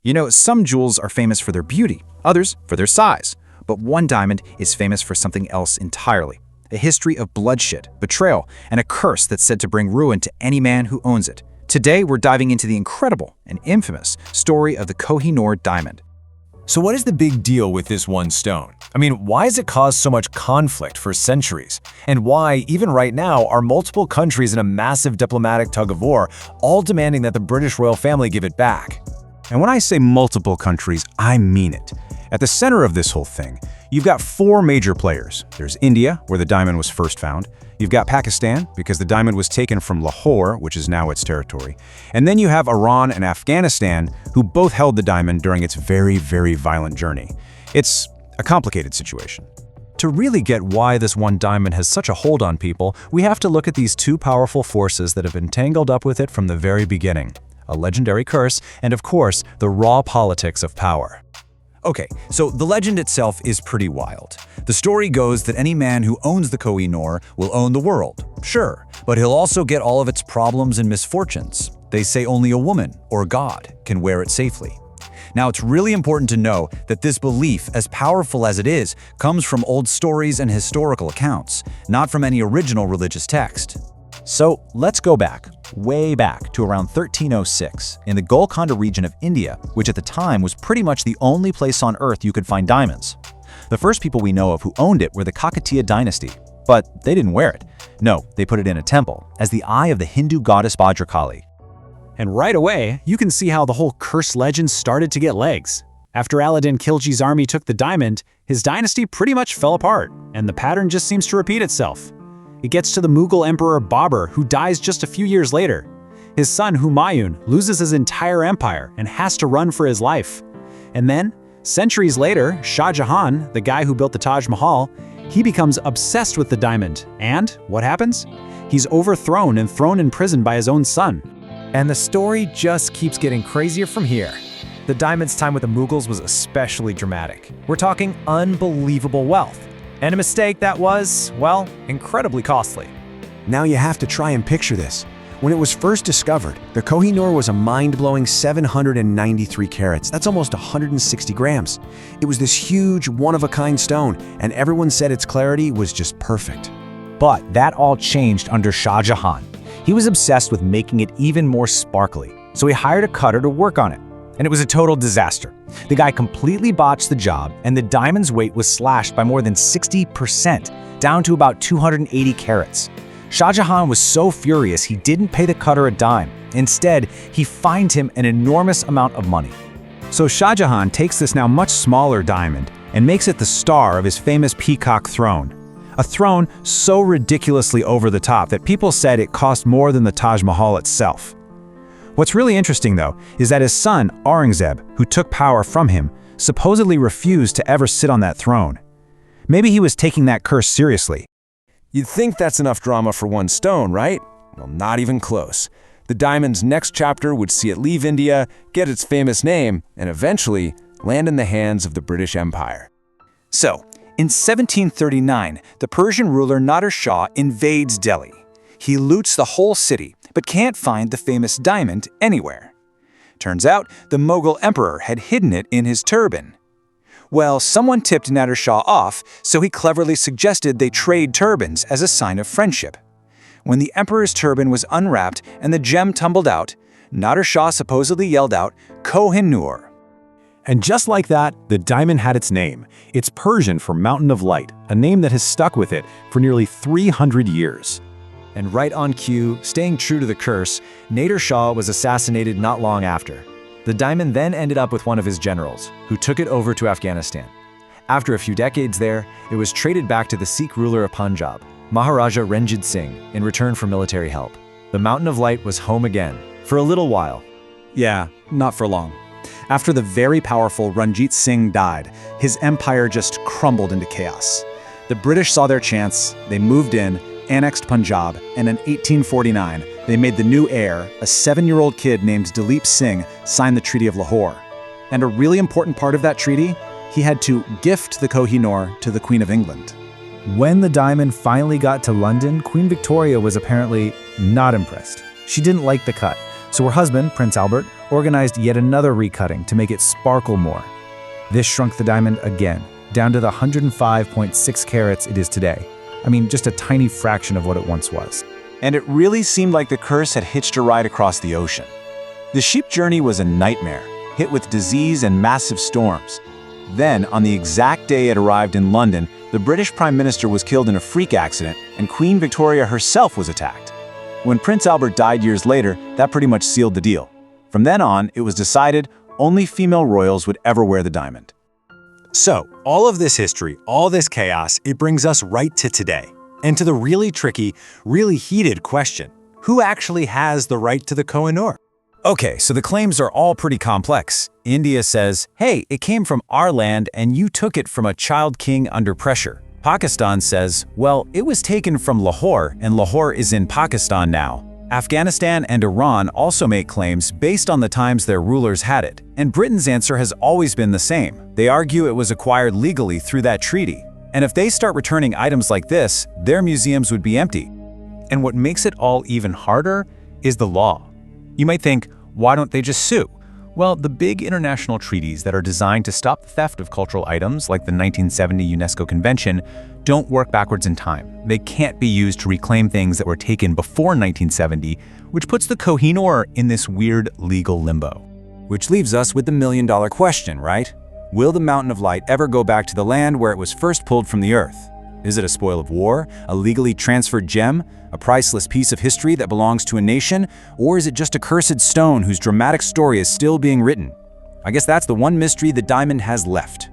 You know, some jewels are famous for their beauty, others for their size. But one diamond is famous for something else entirely. A history of bloodshed, betrayal, and a curse that's said to bring ruin to any man who owns it. Today, we're diving into the incredible and infamous story of the Koh-i-Noor Diamond. So what is the big deal with this one stone? I mean, why has it caused so much conflict for centuries? And why, even right now, are multiple countries in a massive diplomatic tug-of-war all demanding that the British royal family give it back? And when I say multiple countries, I mean it. At the center of this whole thing, you've got four major players. There's India, where the diamond was first found. You've got Pakistan, because the diamond was taken from Lahore, which is now its territory. And then you have Iran and Afghanistan, who both held the diamond during its very, very violent journey. It's a complicated situation. To really get why this one diamond has such a hold on people, we have to look at these two powerful forces that have been tangled up with it from the very beginning. A legendary curse, and of course, the raw politics of power. Okay, so the legend itself is pretty wild. The story goes that any man who owns the Koh-i-Noor will own the world, sure, but he'll also get all of its problems and misfortunes. They say only a woman, or God, can wear it safely. Now, it's really important to know that this belief, as powerful as it is, comes from old stories and historical accounts, not from any original religious text. So let's go back, way back to around 1306 in the Golconda region of India, which at the time was pretty much the only place on Earth you could find diamonds. The first people we know of who owned it were the Kakatiya dynasty, but they didn't wear it. No, they put it in a temple, as the eye of the Hindu goddess Bhadrakali. And right away, you can see how the whole curse legend started to get legs. After Alauddin Khilji's army took the diamond, his dynasty pretty much fell apart, and the pattern just seems to repeat itself. It gets to the Mughal emperor Babur, who dies just a few years later. His son Humayun loses his entire empire and has to run for his life. And then, centuries later, Shah Jahan, the guy who built the Taj Mahal, he becomes obsessed with the diamond. And what happens? He's overthrown and thrown in prison by his own son. And the story just keeps getting crazier from here. The diamond's time with the Mughals was especially dramatic. We're talking unbelievable wealth. And a mistake that was, well, incredibly costly. Now you have to try and picture this. When it was first discovered, the Kohinoor was a mind-blowing 793 carats. That's almost 160 grams. It was this huge, one-of-a-kind stone, and everyone said its clarity was just perfect. But that all changed under Shah Jahan. He was obsessed with making it even more sparkly, so he hired a cutter to work on it. And it was a total disaster. The guy completely botched the job, and the diamond's weight was slashed by more than 60%, down to about 280 carats. Shah Jahan was so furious he didn't pay the cutter a dime. Instead, he fined him an enormous amount of money. So Shah Jahan takes this now much smaller diamond and makes it the star of his famous peacock throne. A throne so ridiculously over the top that people said it cost more than the Taj Mahal itself. What's really interesting, though, is that his son, Aurangzeb, who took power from him, supposedly refused to ever sit on that throne. Maybe he was taking that curse seriously. You'd think that's enough drama for one stone, right? Well, not even close. The diamond's next chapter would see it leave India, get its famous name, and eventually land in the hands of the British Empire. So, in 1739, the Persian ruler Nader Shah invades Delhi. He loots the whole city, but can't find the famous diamond anywhere. Turns out, the Mughal emperor had hidden it in his turban. Well, someone tipped Nader Shah off, so he cleverly suggested they trade turbans as a sign of friendship. When the emperor's turban was unwrapped and the gem tumbled out, Nader Shah supposedly yelled out, "Kohinoor." And just like that, the diamond had its name. It's Persian for Mountain of Light, a name that has stuck with it for nearly 300 years. And right on cue, staying true to the curse, Nader Shah was assassinated not long after. The diamond then ended up with one of his generals, who took it over to Afghanistan. After a few decades there, it was traded back to the Sikh ruler of Punjab, Maharaja Ranjit Singh, in return for military help. The Mountain of Light was home again, for a little while. Yeah, not for long. After the very powerful Ranjit Singh died, his empire just crumbled into chaos. The British saw their chance, they moved in, annexed Punjab, and in 1849, they made the new heir, a 7-year-old kid named Dalip Singh, sign the Treaty of Lahore. And a really important part of that treaty, he had to gift the Kohinoor to the Queen of England. When the diamond finally got to London, Queen Victoria was apparently not impressed. She didn't like the cut, So her husband, Prince Albert, organized yet another recutting to make it sparkle more. This shrunk the diamond again, down to the 105.6 carats it is today. I mean, just a tiny fraction of what it once was. And it really seemed like the curse had hitched a ride across the ocean. The sheep journey was a nightmare, hit with disease and massive storms. Then, on the exact day it arrived in London, the British Prime Minister was killed in a freak accident, and Queen Victoria herself was attacked. When Prince Albert died years later, that pretty much sealed the deal. From then on, it was decided only female royals would ever wear the diamond. So, all of this history, all this chaos, it brings us right to today. And to the really tricky, really heated question: who actually has the right to the Koh-i-Noor? Okay, so the claims are all pretty complex. India says, hey, it came from our land and you took it from a child king under pressure. Pakistan says, well, it was taken from Lahore and Lahore is in Pakistan now. Afghanistan and Iran also make claims based on the times their rulers had it. And Britain's answer has always been the same. They argue it was acquired legally through that treaty. And if they start returning items like this, their museums would be empty. And what makes it all even harder is the law. You might think, why don't they just sue? Well, the big international treaties that are designed to stop the theft of cultural items, like the 1970 UNESCO Convention, don't work backwards in time. They can't be used to reclaim things that were taken before 1970, which puts the Kohinoor in this weird legal limbo. Which leaves us with the million-dollar question, right? Will the Mountain of Light ever go back to the land where it was first pulled from the earth? Is it a spoil of war, a legally transferred gem, a priceless piece of history that belongs to a nation, or is it just a cursed stone whose dramatic story is still being written? I guess that's the one mystery the diamond has left.